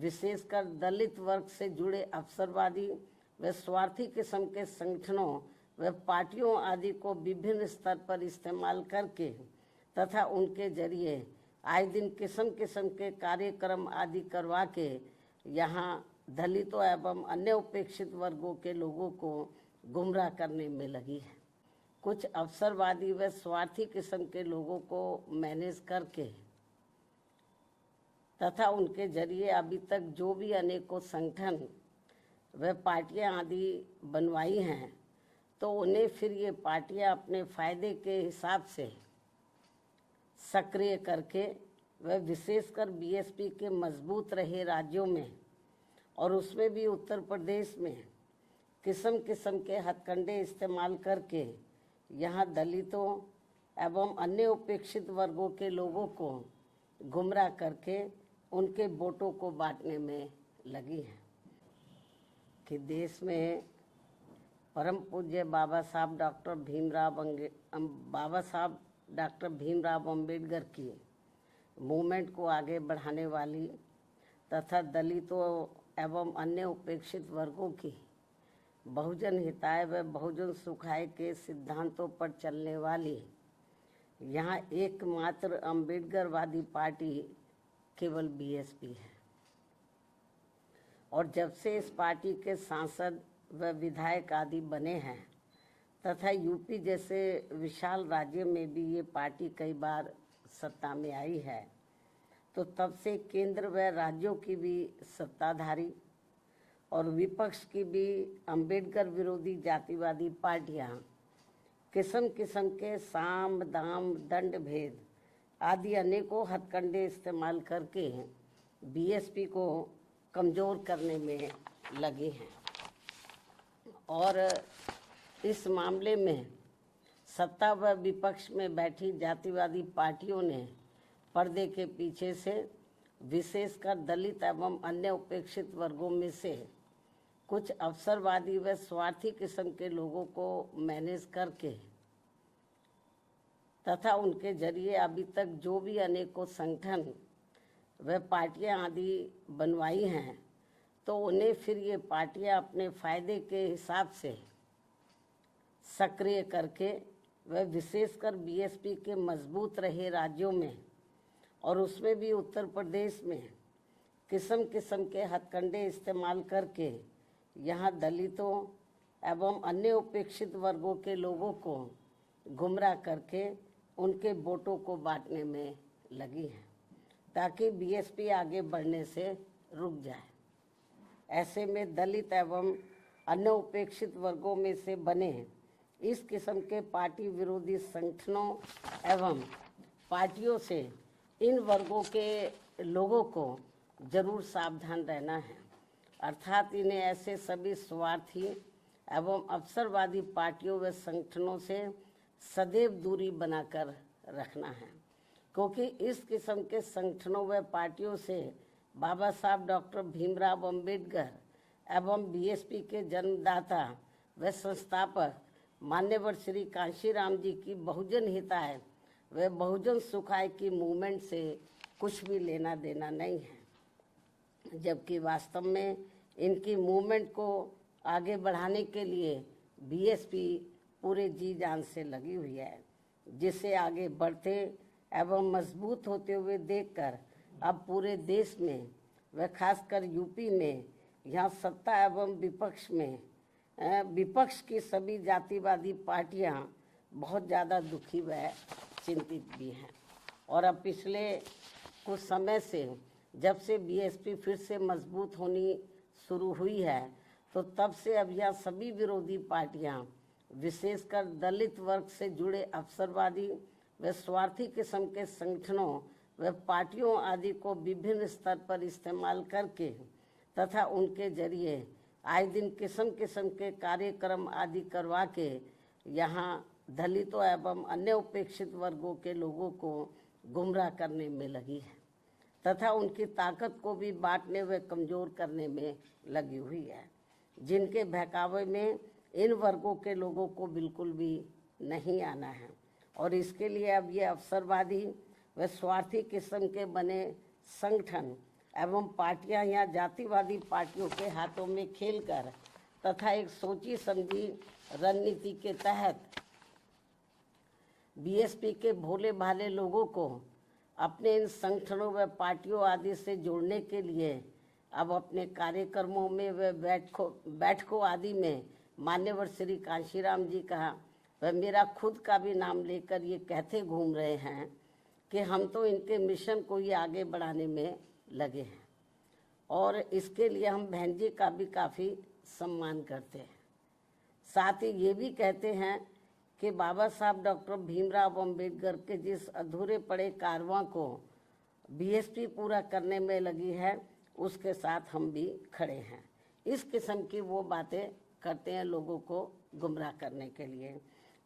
विशेषकर दलित वर्ग से जुड़े अवसरवादी व स्वार्थी किस्म के संगठनों व पार्टियों आदि को विभिन्न स्तर पर इस्तेमाल करके तथा उनके जरिए आए दिन किस्म किस्म के कार्यक्रम आदि करवा के यहाँ दलितों एवं अन्य उपेक्षित वर्गों के लोगों को गुमराह करने में लगी है। कुछ अवसरवादी व स्वार्थी किस्म के लोगों को मैनेज करके तथा उनके जरिए अभी तक जो भी अनेकों संगठन व पार्टियां आदि बनवाई हैं, तो उन्हें फिर ये पार्टियां अपने फायदे के हिसाब से सक्रिय करके व विशेषकर बीएसपी के मजबूत रहे राज्यों में और उसमें भी उत्तर प्रदेश में किस्म किस्म के हथकंडे इस्तेमाल करके यहाँ दलितों एवं अन्य उपेक्षित वर्गों के लोगों को गुमराह करके उनके वोटों को बांटने में लगी है। कि देश में परम पूज्य बाबा साहब डॉक्टर भीमराव अम्बेडकर की मूवमेंट को आगे बढ़ाने वाली तथा दलितों एवं अन्य उपेक्षित वर्गों की बहुजन हिताय व बहुजन सुखाय के सिद्धांतों पर चलने वाली यहाँ एकमात्र अम्बेडकरवादी पार्टी केवल बीएसपी है। और जब से इस पार्टी के सांसद व विधायक आदि बने हैं तथा यूपी जैसे विशाल राज्य में भी ये पार्टी कई बार सत्ता में आई है, तो तब से केंद्र व राज्यों की भी सत्ताधारी और विपक्ष की भी अंबेडकर विरोधी जातिवादी पार्टियां किस्म किस्म के साम दाम दंड भेद आदि अनेकों हथकंडे इस्तेमाल करके बीएसपी को कमज़ोर करने में लगे हैं। और इस मामले में सत्ता व विपक्ष में बैठी जातिवादी पार्टियों ने पर्दे के पीछे से विशेषकर दलित एवं अन्य उपेक्षित वर्गों में से कुछ अवसरवादी व स्वार्थी किस्म के लोगों को मैनेज करके तथा उनके जरिए अभी तक जो भी अनेकों संगठन व पार्टियां आदि बनवाई हैं, तो उन्हें फिर ये पार्टियां अपने फायदे के हिसाब से सक्रिय करके व विशेषकर बीएसपी के मजबूत रहे राज्यों में और उसमें भी उत्तर प्रदेश में किस्म किस्म के हथकंडे इस्तेमाल करके यहाँ दलितों एवं अन्य उपेक्षित वर्गों के लोगों को गुमराह करके उनके वोटों को बांटने में लगी है, ताकि बीएसपी आगे बढ़ने से रुक जाए। ऐसे में दलित एवं अन्य उपेक्षित वर्गों में से बने इस किस्म के पार्टी विरोधी संगठनों एवं पार्टियों से इन वर्गों के लोगों को जरूर सावधान रहना है, अर्थात इन्हें ऐसे सभी स्वार्थी एवं अवसरवादी पार्टियों व संगठनों से सदैव दूरी बनाकर रखना है, क्योंकि इस किस्म के संगठनों व पार्टियों से बाबा साहब डॉक्टर भीमराव अम्बेडकर एवं बीएसपी के जन्मदाता व संस्थापक मान्यवर श्री कांशीराम जी की बहुजन हिताय व बहुजन सुखाय की मूवमेंट से कुछ भी लेना देना नहीं है, जबकि वास्तव में इनकी मूवमेंट को आगे बढ़ाने के लिए बीएसपी पूरे जी जान से लगी हुई है, जिसे आगे बढ़ते एवं मजबूत होते हुए देखकर अब पूरे देश में व खासकर यूपी में यहाँ सत्ता एवं विपक्ष में विपक्ष की सभी जातिवादी पार्टियां बहुत ज़्यादा दुखी व चिंतित भी हैं। और अब पिछले कुछ समय से जब से बीएसपी फिर से मजबूत होनी शुरू हुई है, तो तब से अब यहाँ सभी विरोधी पार्टियां विशेषकर दलित वर्ग से जुड़े अवसरवादी व स्वार्थी किस्म के संगठनों व पार्टियों आदि को विभिन्न स्तर पर इस्तेमाल करके तथा उनके जरिए आए दिन किस्म किस्म के कार्यक्रम आदि करवा के यहाँ दलितों एवं अन्य उपेक्षित वर्गों के लोगों को गुमराह करने में लगी है तथा उनकी ताकत को भी बांटने व कमज़ोर करने में लगी हुई है, जिनके बहकावे में इन वर्गों के लोगों को बिल्कुल भी नहीं आना है। और इसके लिए अब ये अवसरवादी व स्वार्थी किस्म के बने संगठन एवं पार्टियां यहाँ जातिवादी पार्टियों के हाथों में खेलकर तथा एक सोची समझी रणनीति के तहत बीएसपी के भोले भाले लोगों को अपने इन संगठनों व पार्टियों आदि से जोड़ने के लिए अब अपने कार्यक्रमों में व बैठकों आदि में मान्यवर श्री कांशीराम जी का व मेरा खुद का भी नाम लेकर ये कहते घूम रहे हैं कि हम तो इनके मिशन को ही आगे बढ़ाने में लगे हैं और इसके लिए हम बहन जी का भी काफ़ी सम्मान करते हैं। साथ ही ये भी कहते हैं कि बाबा साहब डॉक्टर भीमराव अंबेडकर के जिस अधूरे पड़े कारवां को बीएसपी पूरा करने में लगी है उसके साथ हम भी खड़े हैं। इस किस्म की वो बातें करते हैं लोगों को गुमराह करने के लिए।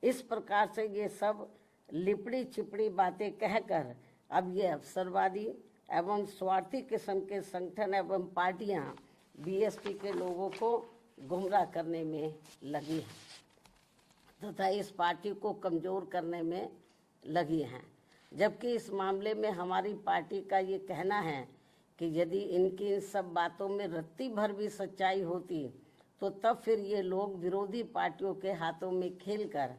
इस प्रकार से ये सब लिपड़ी चिपड़ी बातें कहकर अब ये अवसरवादी एवं स्वार्थी किस्म के संगठन एवं पार्टियां बीएसपी के लोगों को गुमराह करने में लगी हैं तथा इस पार्टी को कमज़ोर करने में लगी हैं। जबकि इस मामले में हमारी पार्टी का ये कहना है कि यदि इनकी इन सब बातों में रत्ती भर भी सच्चाई होती तो तब फिर ये लोग विरोधी पार्टियों के हाथों में खेलकर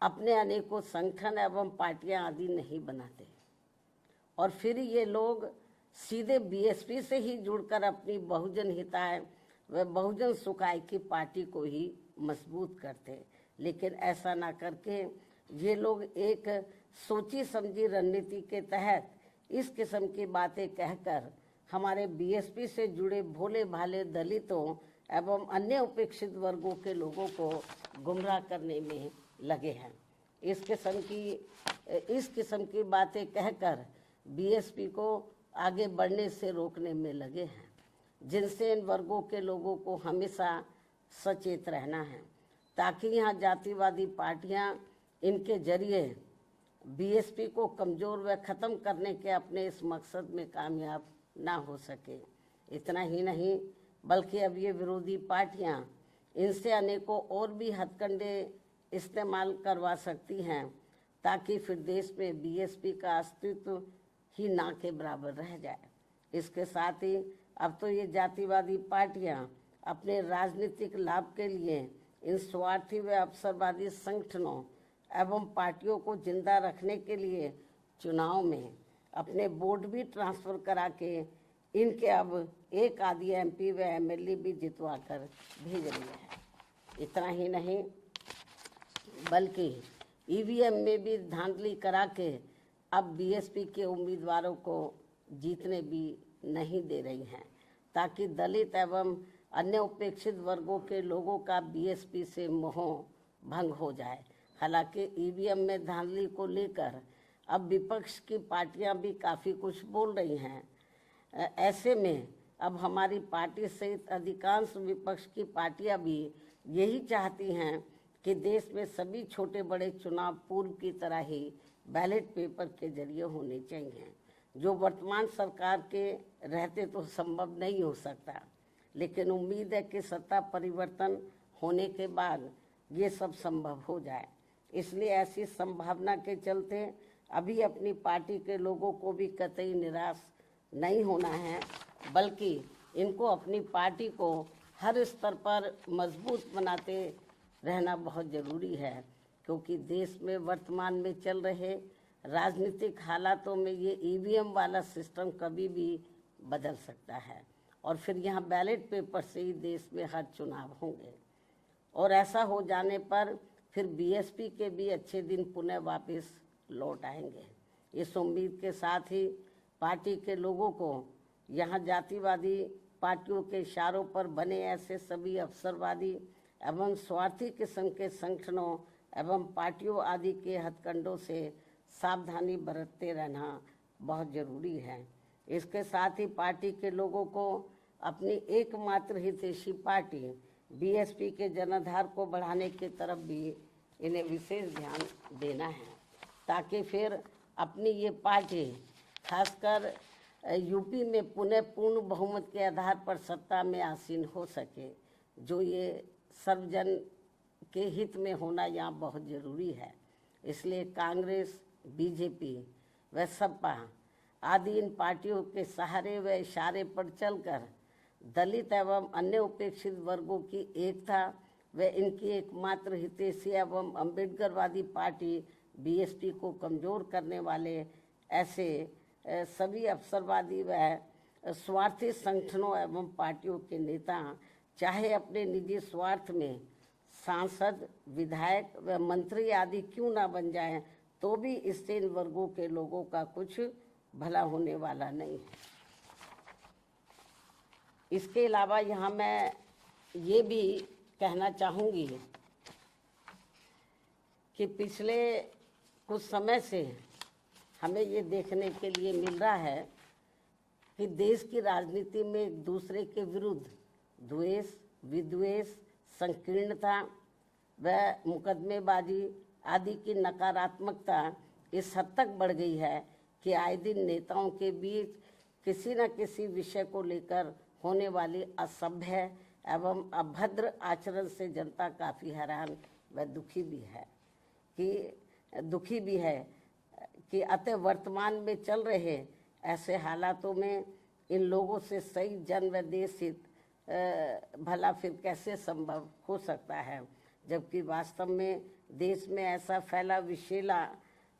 अपने अनेकों संगठन एवं पार्टियां आदि नहीं बनाते और फिर ये लोग सीधे बीएसपी से ही जुड़कर अपनी बहुजन हिताय व बहुजन सुखाय की पार्टी को ही मजबूत करते। लेकिन ऐसा ना करके ये लोग एक सोची समझी रणनीति के तहत इस किस्म की बातें कहकर हमारे बीएसपी से जुड़े भोले भाले दलितों एवं अन्य उपेक्षित वर्गों के लोगों को गुमराह करने में लगे हैं। इस किस्म की बातें कहकर बीएसपी को आगे बढ़ने से रोकने में लगे हैं, जिनसे इन वर्गों के लोगों को हमेशा सचेत रहना है ताकि यहाँ जातिवादी पार्टियाँ इनके जरिए बीएसपी को कमज़ोर व ख़त्म करने के अपने इस मकसद में कामयाब ना हो सके। इतना ही नहीं बल्कि अब ये विरोधी पार्टियां इनसे अनेकों और भी हथकंडे इस्तेमाल करवा सकती हैं ताकि फिर देश में बीएसपी का अस्तित्व ही ना के बराबर रह जाए। इसके साथ ही अब तो ये जातिवादी पार्टियां अपने राजनीतिक लाभ के लिए इन स्वार्थी व अवसरवादी संगठनों एवं पार्टियों को जिंदा रखने के लिए चुनाव में अपने वोट भी ट्रांसफ़र करा के इनके अब एक आधी एमपी व एमएलए भी जितवा कर भेज रही है। इतना ही नहीं बल्कि ईवीएम में भी धांधली करा के अब बीएसपी के उम्मीदवारों को जीतने भी नहीं दे रही हैं ताकि दलित एवं अन्य उपेक्षित वर्गों के लोगों का बीएसपी से मोह भंग हो जाए। हालांकि ईवीएम में धांधली को लेकर अब विपक्ष की पार्टियां भी काफ़ी कुछ बोल रही हैं। ऐसे में अब हमारी पार्टी सहित अधिकांश विपक्ष की पार्टियां भी यही चाहती हैं कि देश में सभी छोटे बड़े चुनाव पूर्व की तरह ही बैलेट पेपर के जरिए होने चाहिए, जो वर्तमान सरकार के रहते तो संभव नहीं हो सकता। लेकिन उम्मीद है कि सत्ता परिवर्तन होने के बाद ये सब संभव हो जाए। इसलिए ऐसी संभावना के चलते अभी अपनी पार्टी के लोगों को भी कतई निराश नहीं होना है, बल्कि इनको अपनी पार्टी को हर स्तर पर मजबूत बनाते रहना बहुत ज़रूरी है, क्योंकि देश में वर्तमान में चल रहे राजनीतिक हालातों में ये ईवीएम वाला सिस्टम कभी भी बदल सकता है और फिर यहाँ बैलेट पेपर से ही देश में हर चुनाव होंगे और ऐसा हो जाने पर फिर बीएसपी के भी अच्छे दिन पुनः वापस लौट आएंगे। इस उम्मीद के साथ ही पार्टी के लोगों को यहाँ जातिवादी पार्टियों के इशारों पर बने ऐसे सभी अवसरवादी एवं स्वार्थी किस्म के संगठनों एवं पार्टियों आदि के हथकंडों से सावधानी बरतते रहना बहुत ज़रूरी है। इसके साथ ही पार्टी के लोगों को अपनी एकमात्र हितैषी पार्टी बीएसपी के जनाधार को बढ़ाने की तरफ भी इन्हें विशेष ध्यान देना है, ताकि फिर अपनी ये पार्टी खासकर यूपी में पुनः पूर्ण बहुमत के आधार पर सत्ता में आसीन हो सके, जो ये सर्वजन के हित में होना यहाँ बहुत ज़रूरी है। इसलिए कांग्रेस, बीजेपी व सपा आदि इन पार्टियों के सहारे व इशारे पर चलकर दलित एवं अन्य उपेक्षित वर्गों की एकता व इनकी एकमात्र हितैषी एवं अम्बेडकरवादी पार्टी बीएसपी को कमजोर करने वाले ऐसे सभी अवसरवादी व स्वार्थी संगठनों एवं पार्टियों के नेता चाहे अपने निजी स्वार्थ में सांसद, विधायक व मंत्री आदि क्यों ना बन जाएं, तो भी इससे इन वर्गों के लोगों का कुछ भला होने वाला नहीं है। इसके अलावा यहाँ मैं ये भी कहना चाहूँगी कि पिछले कुछ समय से हमें ये देखने के लिए मिल रहा है कि देश की राजनीति में एक दूसरे के विरुद्ध द्वेष, विद्वेष, संकीर्णता व मुकदमेबाजी आदि की नकारात्मकता इस हद तक बढ़ गई है कि आए दिन नेताओं के बीच किसी न किसी विषय को लेकर होने वाली असभ्य एवं अभद्र आचरण से जनता काफ़ी हैरान व दुखी भी है कि अतः वर्तमान में चल रहे ऐसे हालातों में इन लोगों से सही जन व देश हित भला फिर कैसे संभव हो सकता है, जबकि वास्तव में देश में ऐसा फैला विषैला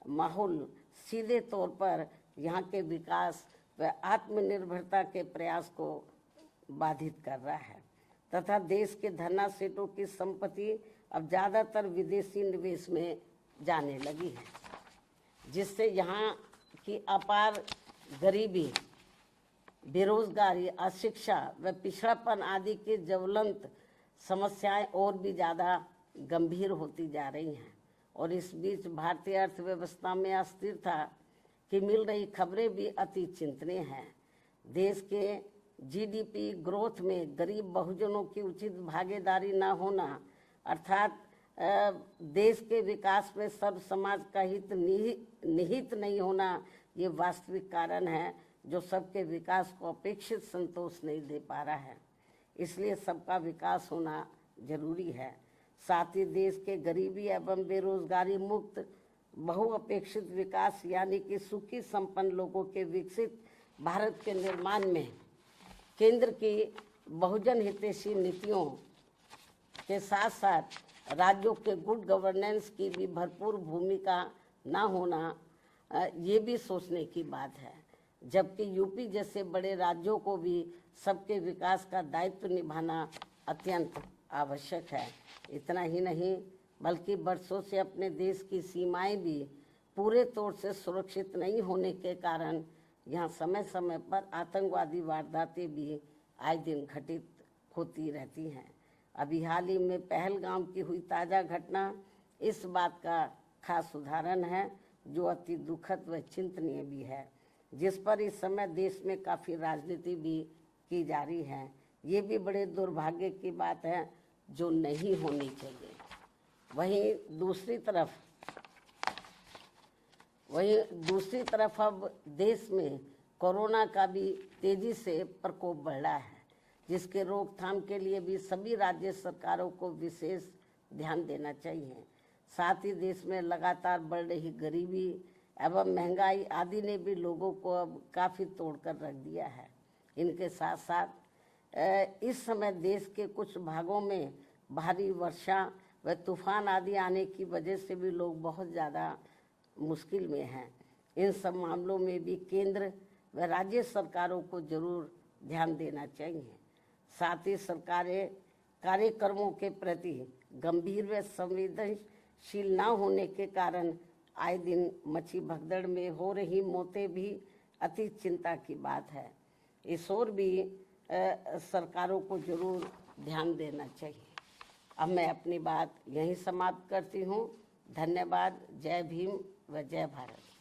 माहौल सीधे तौर पर यहाँ के विकास व आत्मनिर्भरता के प्रयास को बाधित कर रहा है तथा देश के धनासेठों की संपत्ति अब ज़्यादातर विदेशी निवेश में जाने लगी है, जिससे यहाँ की अपार गरीबी, बेरोजगारी, अशिक्षा व पिछड़ापन आदि की ज्वलंत समस्याएं और भी ज़्यादा गंभीर होती जा रही हैं। और इस बीच भारतीय अर्थव्यवस्था में अस्थिरता की मिल रही खबरें भी अति चिंतनीय हैं। देश के जीडीपी ग्रोथ में गरीब बहुजनों की उचित भागीदारी न होना अर्थात देश के विकास में सर्व समाज का हित निहित नहीं होना, ये वास्तविक कारण है जो सबके विकास को अपेक्षित संतोष नहीं दे पा रहा है। इसलिए सबका विकास होना जरूरी है। साथ ही देश के गरीबी एवं बेरोजगारी मुक्त बहुअपेक्षित विकास यानी कि सुखी संपन्न लोगों के विकसित भारत के निर्माण में केंद्र की बहुजन हितैषी नीतियों के साथ साथ राज्यों के गुड गवर्नेंस की भी भरपूर भूमिका ना होना ये भी सोचने की बात है, जबकि यूपी जैसे बड़े राज्यों को भी सबके विकास का दायित्व निभाना अत्यंत आवश्यक है। इतना ही नहीं बल्कि वर्षों से अपने देश की सीमाएं भी पूरे तौर से सुरक्षित नहीं होने के कारण यहाँ समय समय पर आतंकवादी वारदातें भी आए दिन घटित होती रहती हैं। अभी हाल ही में पहलगाम की हुई ताज़ा घटना इस बात का खास उदाहरण है, जो अति दुखद व चिंतनीय भी है, जिस पर इस समय देश में काफ़ी राजनीति भी की जा रही है। ये भी बड़े दुर्भाग्य की बात है जो नहीं होनी चाहिए। वहीं दूसरी तरफ अब देश में कोरोना का भी तेजी से प्रकोप बढ़ रहा है, जिसके रोकथाम के लिए भी सभी राज्य सरकारों को विशेष ध्यान देना चाहिए। साथ ही देश में लगातार बढ़ रही गरीबी एवं महंगाई आदि ने भी लोगों को अब काफ़ी तोड़कर रख दिया है। इनके साथ साथ इस समय देश के कुछ भागों में भारी वर्षा व तूफान आदि आने की वजह से भी लोग बहुत ज़्यादा मुश्किल में हैं। इन सब मामलों में भी केंद्र व राज्य सरकारों को जरूर ध्यान देना चाहिए। साथ ही सरकारें कार्यक्रमों के प्रति गंभीर व संवेदनशील न होने के कारण आए दिन मच्छी भगदड़ में हो रही मौतें भी अति चिंता की बात है। इस ओर भी सरकारों को जरूर ध्यान देना चाहिए। अब मैं अपनी बात यहीं समाप्त करती हूँ। धन्यवाद। जय भीम व जय भारत।